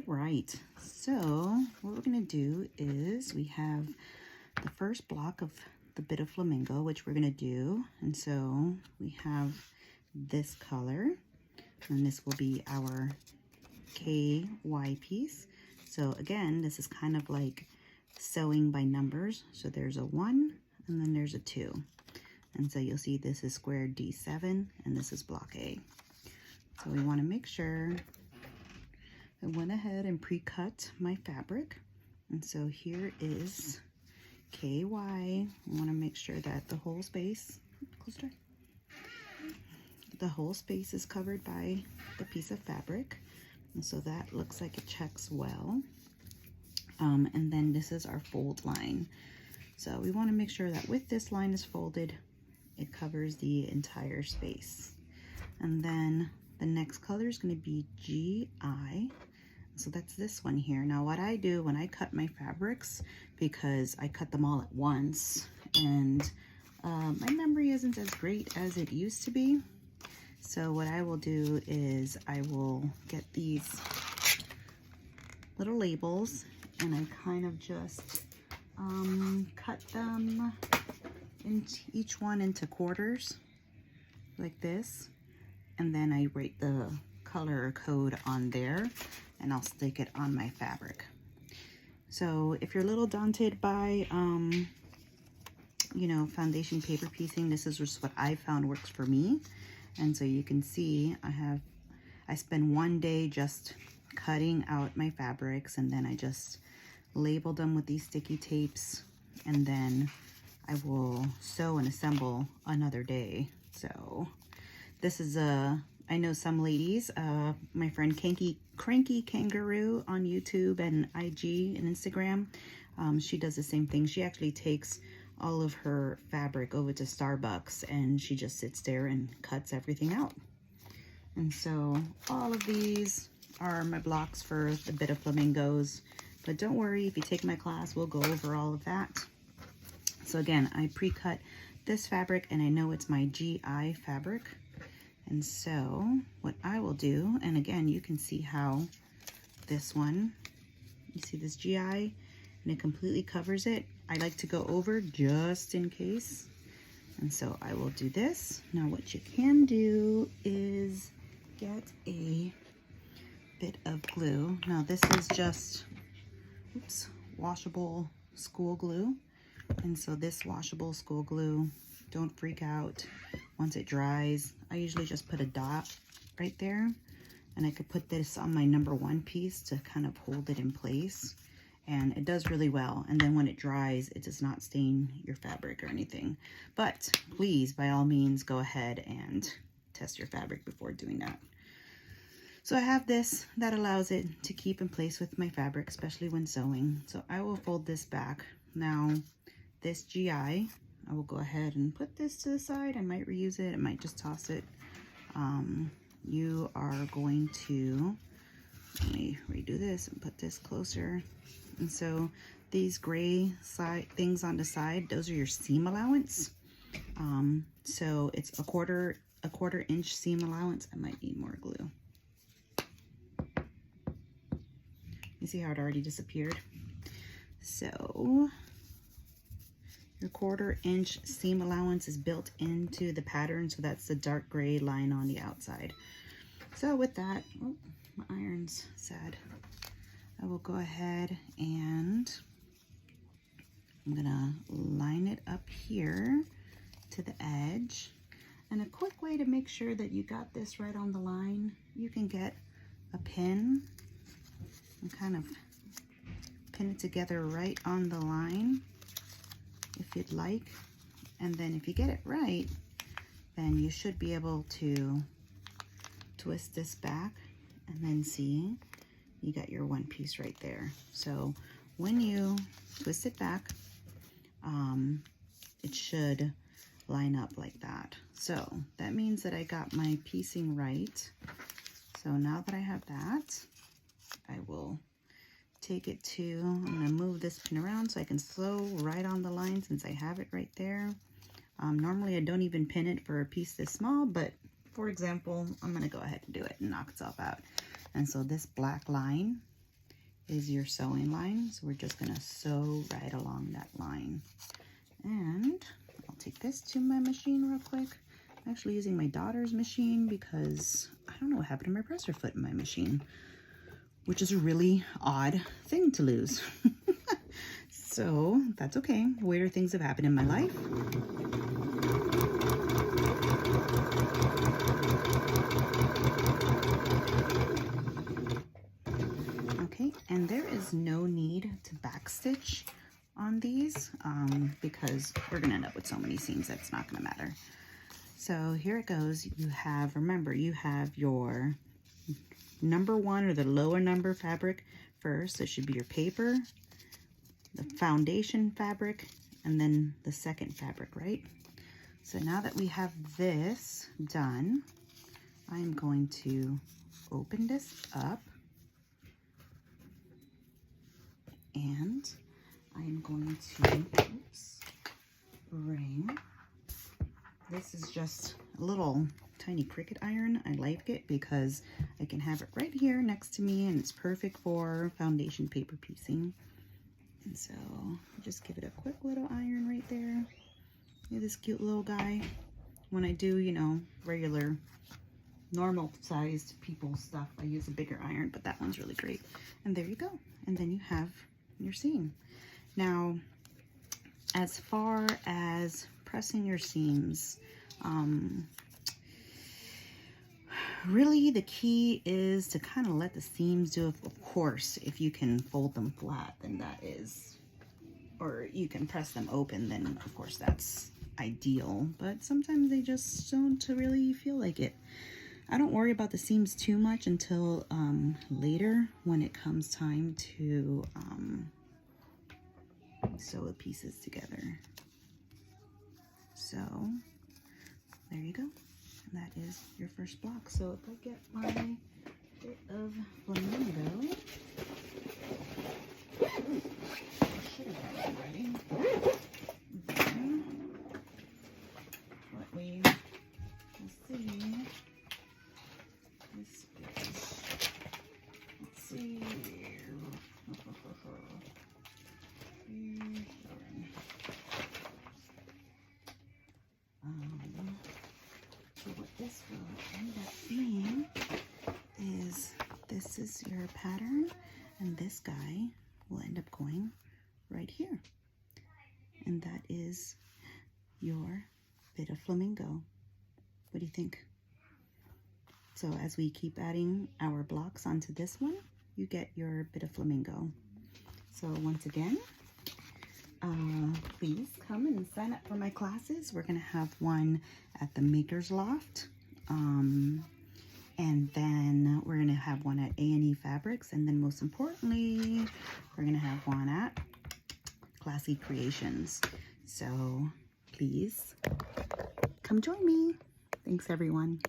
right, so what we're going to do is we have the first block of the Bito Flamingo, which we're going to do. And so we have this color, and this will be our KY piece. So again, this is kind of like sewing by numbers. So there's a 1 and then there's a 2. And so you'll see this is square D7 and this is block A. So we want to make sure I went ahead and pre-cut my fabric. And so here is KY. I want to make sure that the whole space, the whole space is covered by the piece of fabric. And so that looks like it checks well. And then this is our fold line. So we want to make sure that with this line is folded, it covers the entire space. And then the next color is going to be GI. So that's this one here. Now what I do when I cut my fabrics, because I cut them all at once, and my memory isn't as great as it used to be. So what I will do is I will get these little labels and I kind of just cut them into each one into quarters like this, and then I write the color code on there and I'll stick it on my fabric. So if you're a little daunted by you know, foundation paper piecing, this is just what I found works for me. And so you can see I spend one day just cutting out my fabrics, and then I just labeled them with these sticky tapes, and then I will sew and assemble another day. So this is I know some ladies, my friend Cranky Kangaroo on YouTube and IG and Instagram, she does the same thing. She actually takes all of her fabric over to Starbucks and she just sits there and cuts everything out. And so all of these are my blocks for the Bito Flamingos, but don't worry, if you take my class, we'll go over all of that. So again, I pre-cut this fabric and I know it's my GI fabric. And so what I will do, and again, you can see how this one, you see this GI and it completely covers it. I like to go over just in case. And so I will do this. Now what you can do is get a bit of glue. Now this is just, oops, washable school glue. And so this washable school glue, don't freak out once it dries. I usually just put a dot right there, and I could put this on my #1 piece to kind of hold it in place, and it does really well. And then when it dries, it does not stain your fabric or anything. But please, by all means, go ahead and test your fabric before doing that. So I have this that allows it to keep in place with my fabric, especially when sewing. So I will fold this back. Now this GI, I will go ahead and put this to the side. I might reuse it. I might just toss it. You are going to, let me redo this and put this closer. And so these gray side things on the side, those are your seam allowance. So it's a quarter inch seam allowance. I might need more glue. You see how it already disappeared? So your 1/4 inch seam allowance is built into the pattern, so that's the dark gray line on the outside. So with that, oh, my iron's sad. I will go ahead and I'm gonna line it up here to the edge. And a quick way to make sure that you got this right on the line, you can get a pin and kind of pin it together right on the line if you'd like. And then if you get it right, then you should be able to twist this back, and then see, you got your one piece right there. So when you twist it back, it should line up like that. So that means that I got my piecing right. So now that I have that, I will take it to, I'm going to move this pin around so I can sew right on the line since I have it right there. Normally I don't even pin it for a piece this small, but for example, I'm going to go ahead and do it and knock itself out. And so this black line is your sewing line. So we're just gonna sew right along that line. And I'll take this to my machine real quick. I'm actually using my daughter's machine because I don't know what happened to my presser foot in my machine, which is a really odd thing to lose. So that's okay. Weirder things have happened in my life. Okay, and there is no need to backstitch on these because we're gonna end up with so many seams that's not gonna matter. So here it goes. You have, remember, you have your number one or the lower number fabric first. It should be your paper, the foundation fabric, and then the second fabric, right? So now that we have this done, I'm going to open this up and I'm going to, bring, this is just a little tiny Cricut iron. I like it because I can have it right here next to me and it's perfect for foundation paper piecing. And so just give it a quick little iron right there. Look at this cute little guy. When I do, you know, regular normal sized people stuff, I use a bigger iron, but that one's really great. And there you go. And then you have your seam. Now, as far as pressing your seams, really the key is to kind of let the seams do it. Of course, if you can fold them flat, then that is, or you can press them open, then of course that's ideal, but sometimes they just don't really feel like it. I don't worry about the seams too much until later when it comes time to sew the pieces together. So there you go. And that is your first block. So if I get my bit of Flamingo, I should have got it ready. Then what we will see is, let's see. So what this will end up being is, this is your pattern, and this guy will end up going right here. And that is your bit of Flamingo. What do you think? So as we keep adding our blocks onto this one, you get your bit of Flamingo. So once again, please come and sign up for my classes. We're going to have one at the Maker's Loft, and then we're going to have one at A&E Fabrics, and then most importantly, we're going to have one at Classy Creations. So please come join me. Thanks, everyone.